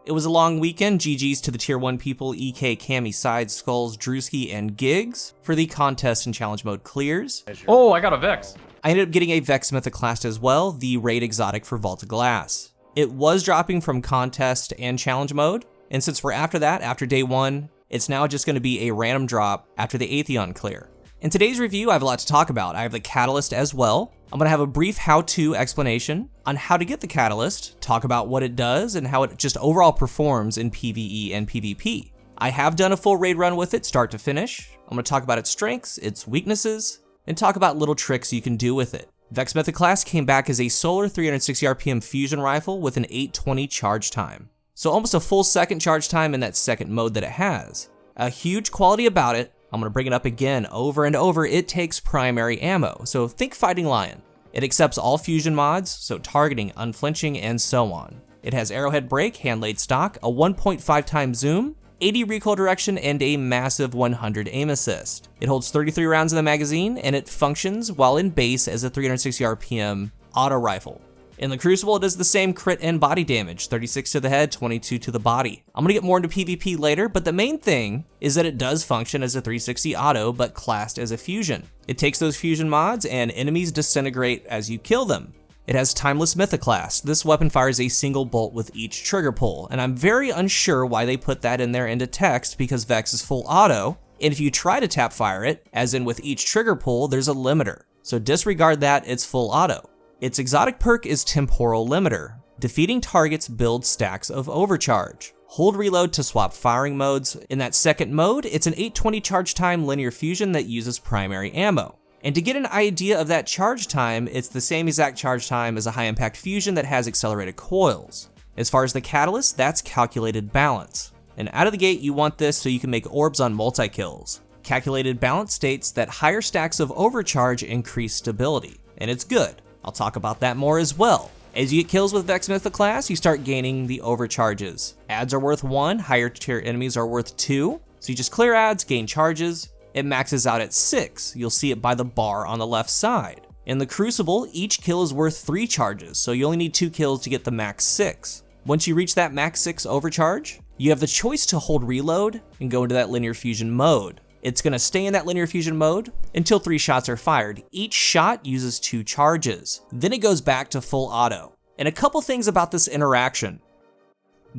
It was a long weekend. GG's to the tier 1 people, EK, Cammy, Sides, Skulls, Drewski, and Gigs for the contest and challenge mode clears. Oh, I got a Vex. I ended up getting a Vex Mythoclast as well, the raid exotic for Vault of Glass. It was dropping from contest and challenge mode, and since we're after that, after day 1, it's now just going to be a random drop after the Atheon clear. In today's review, I have a lot to talk about. I have the Catalyst as well. I'm going to have a brief how-to explanation on how to get the Catalyst, talk about what it does, and how it just overall performs in PvE and PvP. I have done a full raid run with it, start to finish. I'm going to talk about its strengths, its weaknesses, and talk about little tricks you can do with it. Vex Mythoclast came back as a solar 360 RPM fusion rifle with an 820 charge time. So almost a full second charge time in that second mode that it has. A huge quality about it, I'm going to bring it up again over and over, it takes primary ammo. So think Fighting Lion. It accepts all fusion mods, so targeting, unflinching, and so on. It has arrowhead break, hand-laid stock, a 1.5 times zoom, 80 recoil direction, and a massive 100 aim assist. It holds 33 rounds in the magazine, and it functions while in base as a 360 RPM auto rifle. In the Crucible, it does the same crit and body damage, 36 to the head, 22 to the body. I'm gonna get more into PvP later, but the main thing is that it does function as a 360 auto, but classed as a fusion. It takes those fusion mods, and enemies disintegrate as you kill them. It has Timeless Mythoclast. This weapon fires a single bolt with each trigger pull, and I'm very unsure why they put that in there into text because Vex is full auto, and if you try to tap fire it, as in with each trigger pull, there's a limiter. So disregard that, it's full auto. Its exotic perk is Temporal Limiter. Defeating targets builds stacks of overcharge. Hold reload to swap firing modes. In that second mode, it's an 820 charge time linear fusion that uses primary ammo. And to get an idea of that charge time, it's the same exact charge time as a high impact fusion that has accelerated coils. As far as the Catalyst, that's calculated balance. And out of the gate, you want this so you can make orbs on multi-kills. Calculated balance states that higher stacks of overcharge increase stability, and it's good. I'll talk about that more as well. As you get kills with Vex Mythoclast, you start gaining the overcharges. Adds are worth 1, higher tier enemies are worth 2, so you just clear adds, gain charges. It maxes out at 6, you'll see it by the bar on the left side. In the Crucible, each kill is worth 3 charges, so you only need 2 kills to get the max 6. Once you reach that max 6 overcharge, you have the choice to hold reload and go into that linear fusion mode. It's gonna stay in that linear fusion mode until 3 shots are fired. Each shot uses 2 charges. Then it goes back to full auto. And a couple things about this interaction.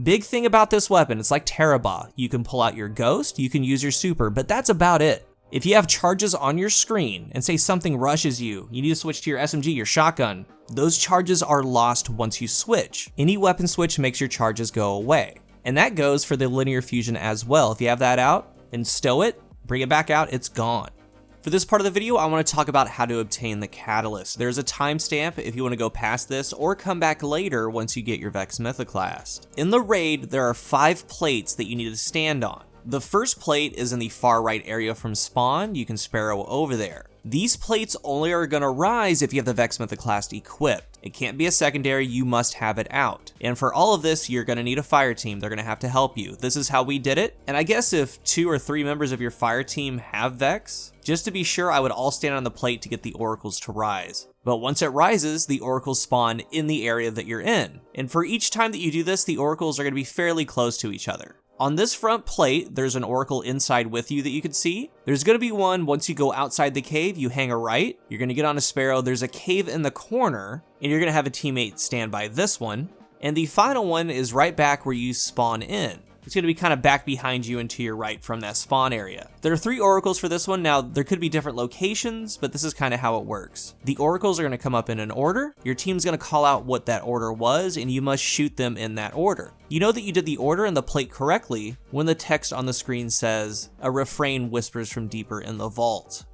Big thing about this weapon, it's like Terabah. You can pull out your ghost, you can use your super, but that's about it. If you have charges on your screen and say something rushes you, you need to switch to your SMG, your shotgun, those charges are lost once you switch. Any weapon switch makes your charges go away. And that goes for the linear fusion as well. If you have that out and stow it, bring it back out, it's gone. For this part of the video, I want to talk about how to obtain the Catalyst. There's a timestamp if you want to go past this or come back later once you get your Vex Mythoclast. In the raid, there are 5 plates that you need to stand on. The first plate is in the far right area from spawn. You can sparrow over there. These plates only are going to rise if you have the Vex Mythoclast equipped. It can't be a secondary, you must have it out. And for all of this, you're going to need a fire team. They're going to have to help you. This is how we did it. And I guess if 2 or 3 members of your fire team have Vex, just to be sure, I would all stand on the plate to get the oracles to rise. But once it rises, the oracles spawn in the area that you're in. And for each time that you do this, the oracles are going to be fairly close to each other. On this front plate, there's an oracle inside with you that you can see. There's going to be one once you go outside the cave, you hang a right, you're going to get on a sparrow, there's a cave in the corner, and you're going to have a teammate stand by this one. And the final one is right back where you spawn in. It's going to be kind of back behind you and to your right from that spawn area. There are 3 oracles for this one. Now, there could be different locations, but this is kind of how it works. The oracles are going to come up in an order. Your team's going to call out what that order was, and you must shoot them in that order. You know that you did the order and the plate correctly when the text on the screen says, "A refrain whispers from deeper in the vault."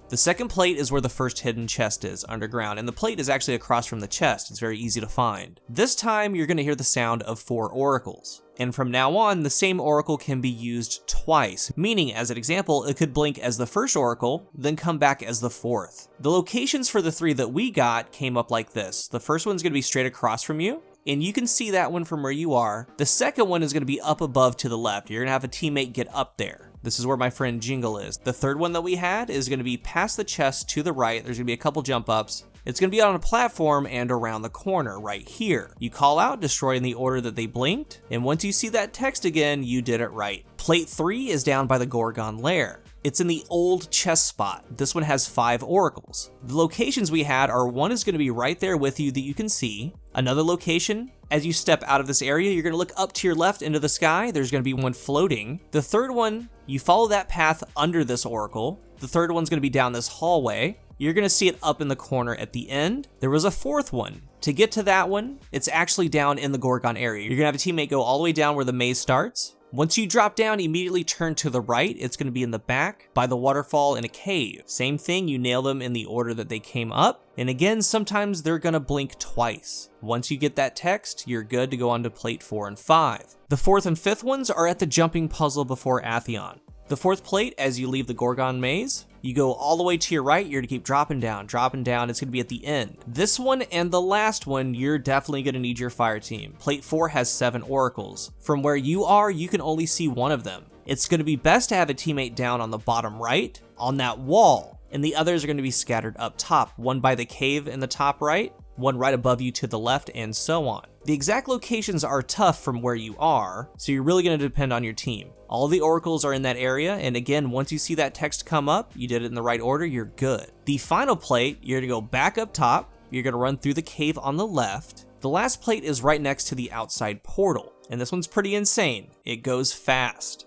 The second plate is where the first hidden chest is, underground, and the plate is actually across from the chest. It's very easy to find. This time, you're going to hear the sound of 4 oracles. And from now on, the same oracle can be used twice, meaning, as an example, it could blink as the first oracle, then come back as the 4th. The locations for the 3 that we got came up like this. The first one's going to be straight across from you. and you can see that one from where you are. The second one is going to be up above to the left. You're going to have a teammate get up there. This is where my friend Jingle is. The third one that we had is going to be past the chest to the right. There's going to be a couple jump ups. It's going to be on a platform and around the corner right here. You call out, destroy in the order that they blinked, and once you see that text again, you did it right. Plate 3 is down by the Gorgon lair. It's in the old chest spot. This one has 5 oracles. The locations we had are, one is going to be right there with you that you can see. Another location, as you step out of this area, you're going to look up to your left into the sky. There's going to be one floating. The third one, you follow that path under this oracle. The third one's going to be down this hallway. You're going to see it up in the corner at the end. There was a fourth one. To get to that one, it's actually down in the Gorgon area. You're going to have a teammate go all the way down where the maze starts. Once you drop down, immediately turn to the right. It's going to be in the back by the waterfall in a cave. Same thing, you nail them in the order that they came up. And again, sometimes they're going to blink twice. Once you get that text, you're good to go on to plate 4 and 5. The fourth and fifth ones are at the jumping puzzle before Atheon. The fourth plate, as you leave the Gorgon maze, you go all the way to your right, you're gonna keep dropping down, it's gonna be at the end. This one and the last one, you're definitely gonna need your fire team. Plate 4 has 7 oracles. From where you are, you can only see one of them. It's gonna be best to have a teammate down on the bottom right, on that wall, and the others are gonna be scattered up top, one by the cave in the top right, one right above you to the left, and so on. The exact locations are tough from where you are, so you're really going to depend on your team. All the oracles are in that area, and again, once you see that text come up, you did it in the right order, you're good. The final plate, you're going to go back up top, you're going to run through the cave on the left. The last plate is right next to the outside portal, and this one's pretty insane. It goes fast.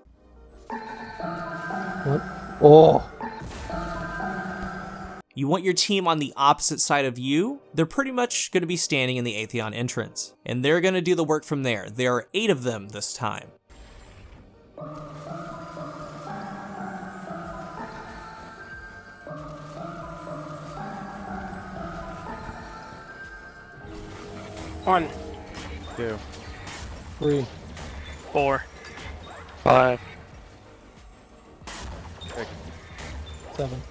What? Oh! You want your team on the opposite side of you. They're pretty much going to be standing in the Atheon entrance, and they're going to do the work from there. There are 8 of them this time. One, 2, 3, 4, 5, 6, 7.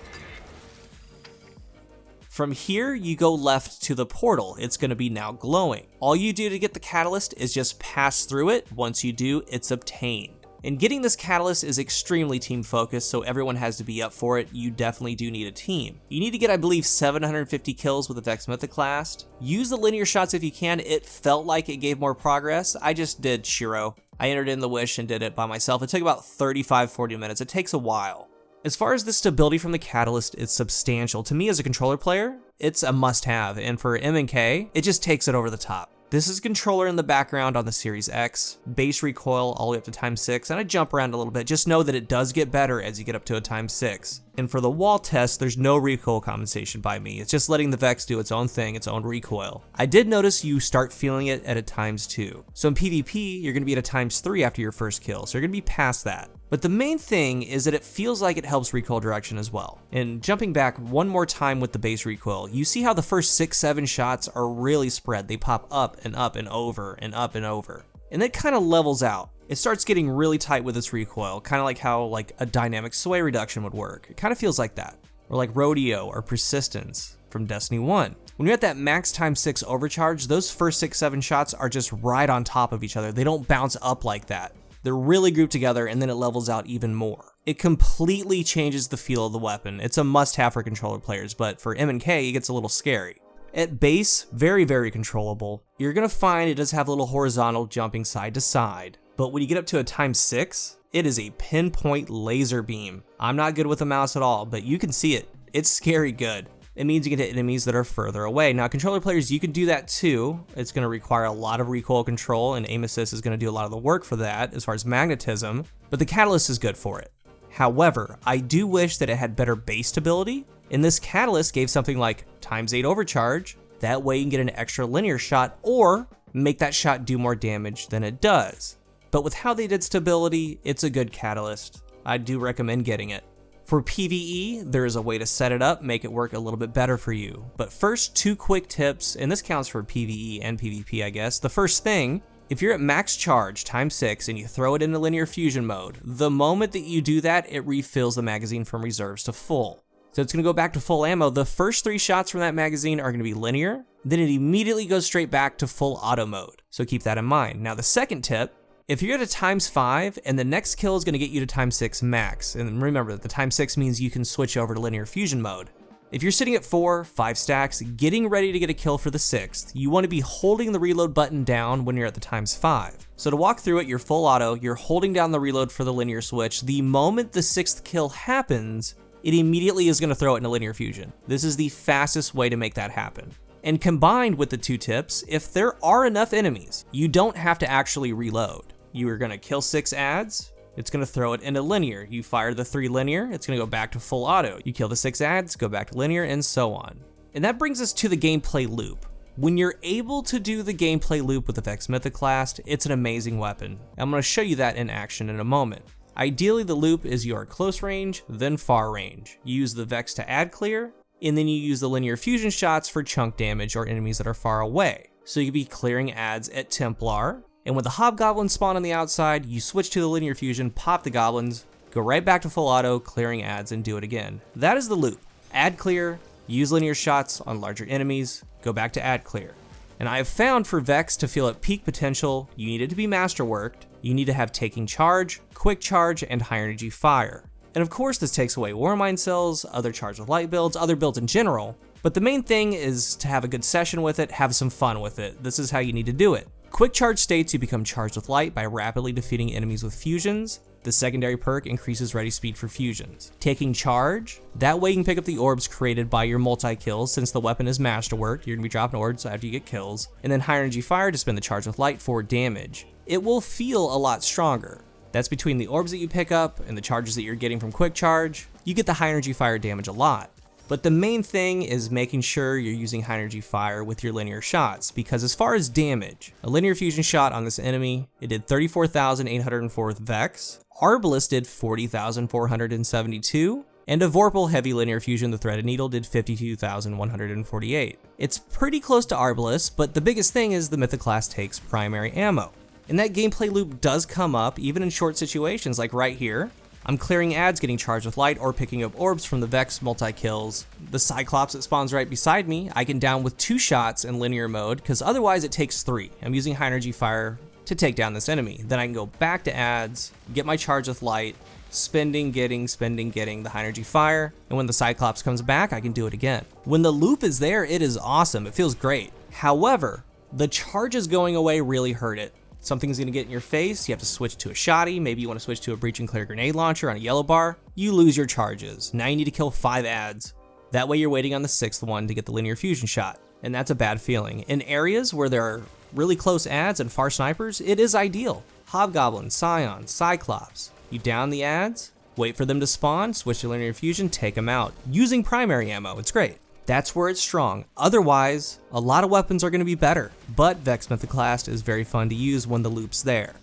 From here, you go left to the portal. It's going to be now glowing. All you do to get the catalyst is just pass through it. Once you do, it's obtained. And getting this catalyst is extremely team focused, so everyone has to be up for it. You definitely do need a team. You need to get, I believe, 750 kills with the Vex Mythoclast. Use the linear shots if you can. It felt like it gave more progress. I just did Shiro. I entered in the wish and did it by myself. It took about 35-40 minutes. It takes a while. As far as the stability from the catalyst, it's substantial. To me as a controller player, it's a must-have, and for M&K, it just takes it over the top. This is controller in the background on the Series X, base recoil all the way up to ×6, and I jump around a little bit. Just know that it does get better as you get up to a ×6. And for the wall test, there's no recoil compensation by me. It's just letting the Vex do its own thing, its own recoil. I did notice you start feeling it at a ×2. So in PvP, you're gonna be at a ×3 after your first kill, so you're gonna be past that. But the main thing is that it feels like it helps recoil direction as well. And jumping back one more time with the base recoil, you see how the first 6-7 shots are really spread. They pop up and up and over and up and over. And it kind of levels out. It starts getting really tight with its recoil, kind of like how a dynamic sway reduction would work. It kind of feels like that. Or like Rodeo or Persistence from Destiny 1. When you're at that max ×6 overcharge, those first 6-7 shots are just right on top of each other. They don't bounce up like that. They're really grouped together, and then it levels out even more. It completely changes the feel of the weapon. It's a must-have for controller players, but for M&K, it gets a little scary. At base, very, very controllable. You're gonna find it does have a little horizontal jumping side to side, but when you get up to a ×6, it is a pinpoint laser beam. I'm not good with the mouse at all, but you can see it. It's scary good. It means you can hit enemies that are further away. Now, controller players, you can do that too. It's going to require a lot of recoil control, and aim assist is going to do a lot of the work for that as far as magnetism, but the catalyst is good for it. However, I do wish that it had better base stability, and this catalyst gave something like ×8 overcharge. That way you can get an extra linear shot, or make that shot do more damage than it does. But with how they did stability, it's a good catalyst. I do recommend getting it. For PvE, there is a way to set it up, make it work a little bit better for you. But first, 2 quick tips, and this counts for PvE and PvP, I guess. The first thing, if you're at max charge ×6 and you throw it into linear fusion mode, the moment that you do that, it refills the magazine from reserves to full. So it's gonna go back to full ammo. The first 3 shots from that magazine are gonna be linear, then it immediately goes straight back to full auto mode. So keep that in mind. Now the second tip, if you're at a ×5 and the next kill is gonna get you to ×6 max, and remember the ×6 means you can switch over to linear fusion mode. If you're sitting at 4, 5 stacks, getting ready to get a kill for the 6th, you wanna be holding the reload button down when you're at the ×5. So to walk through it, you're full auto, you're holding down the reload for the linear switch. The moment the 6th kill happens, it immediately is gonna throw it into linear fusion. This is the fastest way to make that happen. And combined with the 2 tips, if there are enough enemies, you don't have to actually reload. You are gonna kill 6 adds, it's gonna throw it into linear. You fire the 3 linear, it's gonna go back to full auto. You kill the 6 adds, go back to linear, and so on. And that brings us to the gameplay loop. When you're able to do the gameplay loop with the Vex Mythoclast, it's an amazing weapon. I'm gonna show you that in action in a moment. Ideally, the loop is your close range, then far range. You use the Vex to add clear, and then you use the linear fusion shots for chunk damage or enemies that are far away. So you could be clearing adds at Templar, and when the hobgoblins spawn on the outside, you switch to the linear fusion, pop the goblins, go right back to full auto, clearing adds, and do it again. That is the loop. Add clear, use linear shots on larger enemies, go back to add clear. And I have found for Vex to feel at peak potential, you need it to be masterworked, you need to have taking charge, quick charge, and high energy fire. And of course this takes away Warmind cells, other charge with light builds, other builds in general, but the main thing is to have a good session with it, have some fun with it. This is how you need to do it. Quick charge states you become charged with light by rapidly defeating enemies with fusions. The secondary perk increases ready speed for fusions. Taking charge, that way you can pick up the orbs created by your multi-kills. Since the weapon is masterworked, you're gonna be dropping orbs after you get kills. And then high energy fire to spin the charge with light for damage. It will feel a lot stronger. That's between the orbs that you pick up and the charges that you're getting from quick charge. You get the high energy fire damage a lot. But the main thing is making sure you're using high energy fire with your linear shots, because as far as damage, a linear fusion shot on this enemy, it did 34,804 with Vex, Arbalest did 40,472, and a Vorpal heavy linear fusion, the Threaded Needle, did 52,148. It's pretty close to Arbalest, but the biggest thing is the Mythoclast takes primary ammo. And that gameplay loop does come up even in short situations, like right here. I'm clearing adds, getting charged with light, or picking up orbs from the Vex multi-kills. The Cyclops that spawns right beside me, I can down with 2 shots in linear mode, because otherwise it takes 3. I'm using high energy fire to take down this enemy. Then I can go back to adds, get my charge with light, spending, getting the high energy fire, and when the Cyclops comes back, I can do it again. When the loop is there, it is awesome, it feels great. However, the charges going away really hurt it. Something's gonna get in your face, you have to switch to a shotty, maybe you wanna switch to a breach and clear grenade launcher on a yellow bar, you lose your charges. Now you need to kill 5 adds. That way you're waiting on the 6th one to get the linear fusion shot, and that's a bad feeling. In areas where there are really close adds and far snipers, it is ideal. Hobgoblin, Scion, Cyclops. You down the adds, wait for them to spawn, switch to linear fusion, take them out. Using primary ammo, it's great. That's where it's strong. Otherwise, a lot of weapons are going to be better, but Vex Mythoclast is very fun to use when the loop's there.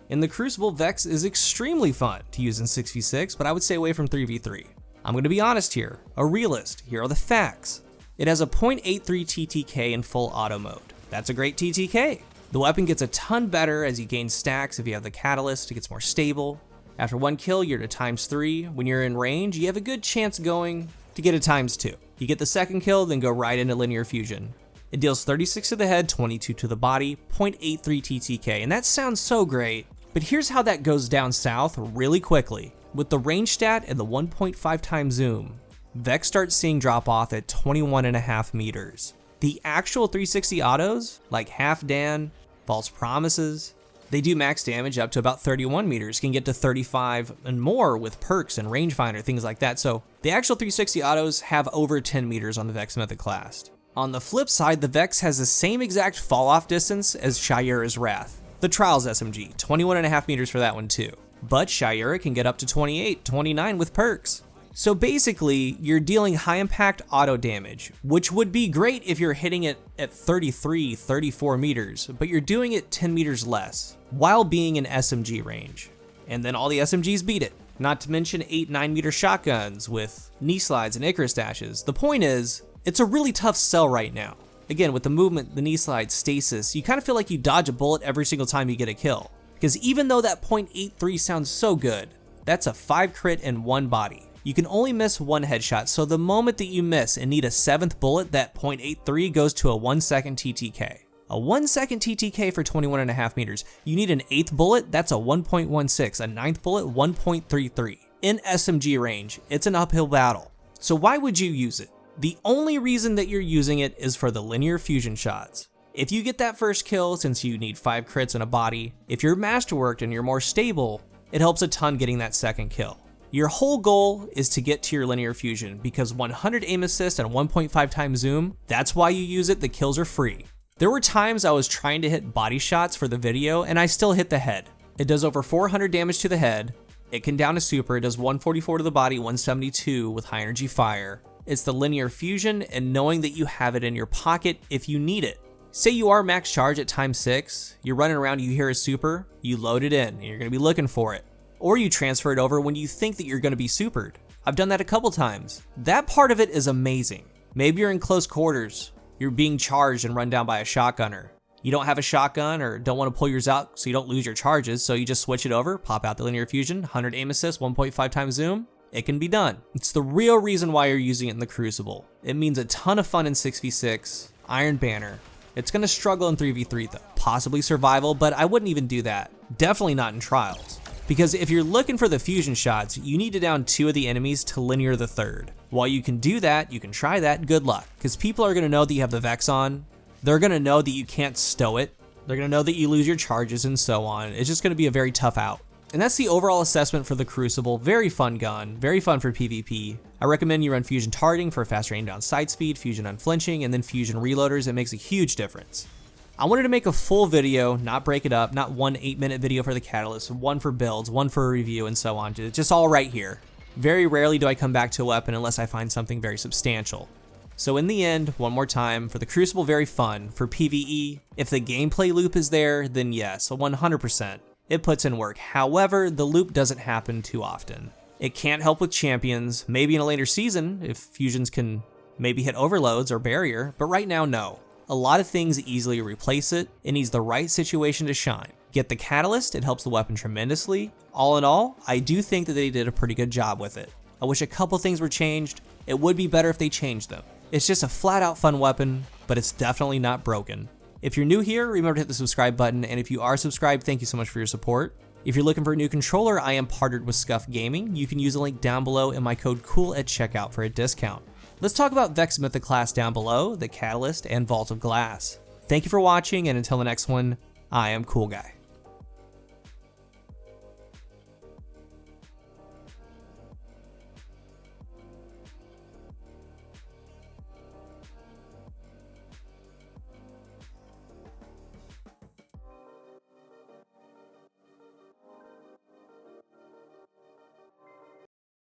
In the Crucible, Vex is extremely fun to use in 6v6, but I would stay away from 3v3. I'm going to be honest here, a realist, here are the facts. It has a 0.83 TTK in full auto mode. That's a great TTK. The weapon gets a ton better as you gain stacks if you have the catalyst, it gets more stable. After 1 kill, you're at a ×3. When you're in range, you have a good chance going to get a ×2. You get the 2nd kill, then go right into linear fusion. It deals 36 to the head, 22 to the body, 0.83 TTK, and that sounds so great, but here's how that goes down south really quickly. With the range stat and the 1.5 times zoom, Vex starts seeing drop off at 21.5 meters. The actual 360 autos, like Half Dan, False Promises, they do max damage up to about 31 meters, can get to 35 and more with perks and rangefinder, things like that. So the actual 360 autos have over 10 meters on the Vex Mythoclast. On the flip side, the Vex has the same exact fall off distance as Shayura's Wrath. The Trials SMG, 21.5 meters for that one too. But Shayura can get up to 28, 29 with perks. So basically, you're dealing high impact auto damage, which would be great if you're hitting it at 33, 34 meters, but you're doing it 10 meters less, while being in SMG range. And then all the SMGs beat it. Not to mention 8-9 meter shotguns with knee slides and Icarus dashes. The point is, it's a really tough sell right now. Again, with the movement, the knee slide, stasis, you kind of feel like you dodge a bullet every single time you get a kill. Because even though that 0.83 sounds so good, that's a 5 crit and 1 body. You can only miss 1 headshot, so the moment that you miss and need a 7th bullet, that .83 goes to a 1 second TTK. A 1 second TTK for 21.5 meters. You need an 8th bullet, that's a 1.16, a 9th bullet, 1.33. In SMG range, it's an uphill battle. So why would you use it? The only reason that you're using it is for the linear fusion shots. If you get that first kill, since you need 5 crits and a body, if you're masterworked and you're more stable, it helps a ton getting that second kill. Your whole goal is to get to your linear fusion because 100 aim assist and 1.5 times zoom, that's why you use it, the kills are free. There were times I was trying to hit body shots for the video and I still hit the head. It does over 400 damage to the head, it can down a super, it does 144 to the body, 172 with high energy fire. It's the linear fusion and knowing that you have it in your pocket if you need it. Say you are max charge at times 6, you're running around, you hear a super, you load it in and you're gonna be looking for it. Or you transfer it over when you think that you're gonna be supered. I've done that a couple times. That part of it is amazing. Maybe you're in close quarters, you're being charged and run down by a shotgunner. You don't have a shotgun or don't wanna pull yours out so you don't lose your charges, so you just switch it over, pop out the linear fusion, 100 aim assist, 1.5 times zoom, it can be done. It's the real reason why you're using it in the Crucible. It means a ton of fun in 6v6, Iron Banner. It's gonna struggle in 3v3 though, possibly survival, but I wouldn't even do that. Definitely not in trials. Because if you're looking for the fusion shots, you need to down 2 of the enemies to linear the 3rd. While you can do that, you can try that, good luck. Because people are gonna know that you have the Vex on, they're gonna know that you can't stow it, they're gonna know that you lose your charges and so on. It's just gonna be a very tough out. And that's the overall assessment for the Crucible. Very fun gun, very fun for PvP. I recommend you run fusion targeting for faster aim down sight speed, fusion unflinching, and then fusion reloaders. It makes a huge difference. I wanted to make a full video, not break it up, not one 8-minute video for the catalyst, one for builds, one for a review, and so on. It's just all right here. Very rarely do I come back to a weapon unless I find something very substantial. So in the end, one more time, for the Crucible, very fun. For PvE, if the gameplay loop is there, then yes, 100%. It puts in work. However, the loop doesn't happen too often. It can't help with champions, maybe in a later season, if fusions can maybe hit overloads or barrier, but right now, no. A lot of things easily replace it. It needs the right situation to shine. Get the catalyst, it helps the weapon tremendously. All in all, I do think that they did a pretty good job with it. I wish a couple things were changed. It would be better if they changed them. It's just a flat out fun weapon, but it's definitely not broken. If you're new here, remember to hit the subscribe button, and if you are subscribed, thank you so much for your support. If you're looking for a new controller, I am partnered with Scuff Gaming. You can use a link down below and my code COOL at checkout for a discount. Let's talk about Vex Mythoclast down below, the Catalyst, and Vault of Glass. Thank you for watching, and until the next one, I am CoolGuy.